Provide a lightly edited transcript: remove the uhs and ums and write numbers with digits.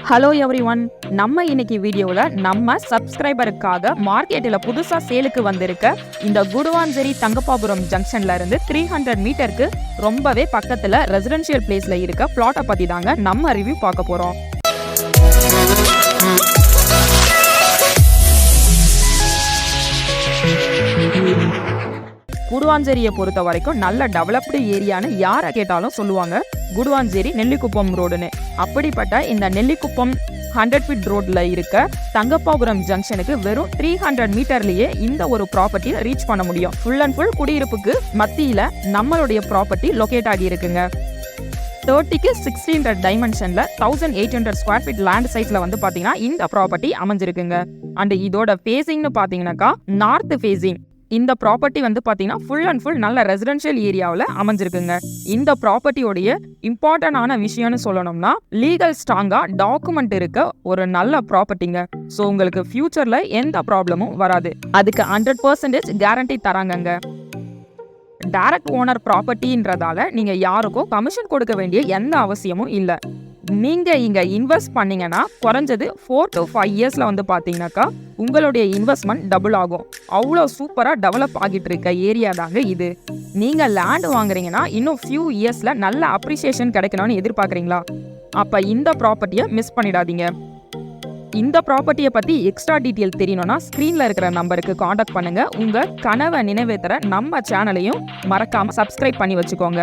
Hello everyone, நம்ம இன்னைக்கு வீடியோவில் நம்ம சப்ஸ்கிரைபருக்காக மார்க்கெட்டில் புதுசாக சேலுக்கு வந்திருக்க இந்த குடுவாஞ்சேரி தங்கப்பாபுரம் ஜங்ஷன்ல இருந்து 300 மீட்டருக்கு ரொம்பவே பக்கத்தில் ரெசிடென்ஷியல் பிளேஸ்ல இருக்க பிளாட்டை பற்றி தாங்க நம்ம ரிவ்யூ பார்க்க போகிறோம். குடுவாஞ்சேரியை பொறுத்த வரைக்கும் நல்ல டெவலப்டு ஏரியான்னு யாரை கேட்டாலும் சொல்லுவாங்க குடுவாஞ்சேரி நெல்லிக்குப்பம் ரோடுன்னு. அப்படிப்பட்ட இந்த நெல்லிக்குப்பம் 100 ஃபீட் ரோட்ல இருக்க தங்கப்பாபுரம் ஜங்ஷனுக்கு வெறும் 300 மீட்டர்லயே இந்த ஒரு ப்ராப்பர்ட்டியை ரீச் பண்ண முடியும். ஃபுல் அண்ட் ஃபுல் குடியிருப்புக்கு மத்தியில நம்மளுடைய ப்ராப்பர்ட்டி லொகேட் ஆகி இருக்குங்க. 30க்கு 1600 டைமென்ஷன்ல 1800 ஸ்கொயர் ஃபீட் லேண்ட் சைஸ்ல வந்து பாத்தீங்கன்னா இந்த ப்ராப்பர்ட்டி அமைஞ்சிருக்குங்க. அண்ட் இதோட ஃபேசிங்னு பாத்தீங்கன்னாக்கா நார்த் ஃபேசிங். இந்த ப்ராப்பர்ட்டி வந்து பார்த்தீங்கன்னா ஃபுல் அண்ட் ஃபுல் நல்ல ரெசிடென்ஷியல் ஏரியாவில் அமைஞ்சிருக்குங்க. இந்த ப்ராப்பர்ட்டியோடைய இம்பார்ட்டன்டான விஷயம்னு சொல்லணும்னா லீகல் ஸ்ட்ராங்காக டாக்குமெண்ட் இருக்க ஒரு நல்ல ப்ராப்பர்ட்டிங்க. ஸோ உங்களுக்கு ஃபியூச்சரில் எந்த ப்ராப்ளமும் வராது. அதுக்கு 100% கேரண்டி தராங்கங்க. டைரக்ட் ஓனர் ப்ராப்பர்ட்டின்றதால நீங்க யாருக்கும் கமிஷன் கொடுக்க வேண்டிய எந்த அவசியமும் இல்லை. நீங்க இங்க இன்வெஸ்ட் பண்ணீங்கன்னா குறைஞ்சது 4 to 5 இயர்ஸ்ல வந்து பாத்தீங்கன்னாக்கா உங்களுடைய இன்வெஸ்ட்மெண்ட் டபுள் ஆகும். அவ்வளோ சூப்பரா டெவலப் ஆகிட்டு இருக்க ஏரியா தாங்க இது. நீங்க லேண்ட் வாங்குறீங்கன்னா இன்னும் ஃபியூ இயர்ஸ்ல நல்ல அப்ரிசியேஷன் கிடைக்கணும்னு எதிர்பார்க்குறீங்களா? அப்ப இந்த ப்ராப்பர்ட்டியை மிஸ் பண்ணிடாதீங்க. இந்த ப்ராப்பர்ட்டியை பற்றி எக்ஸ்ட்ரா டீட்டெயில் தெரியணும்னா ஸ்க்ரீனில் இருக்கிற நம்பருக்கு காண்டாக்ட் பண்ணுங்க. உங்கள் கனவை நினைவேற்ற நம்ம சேனலையும் மறக்காம சப்ஸ்கிரைப் பண்ணி வச்சுக்கோங்க.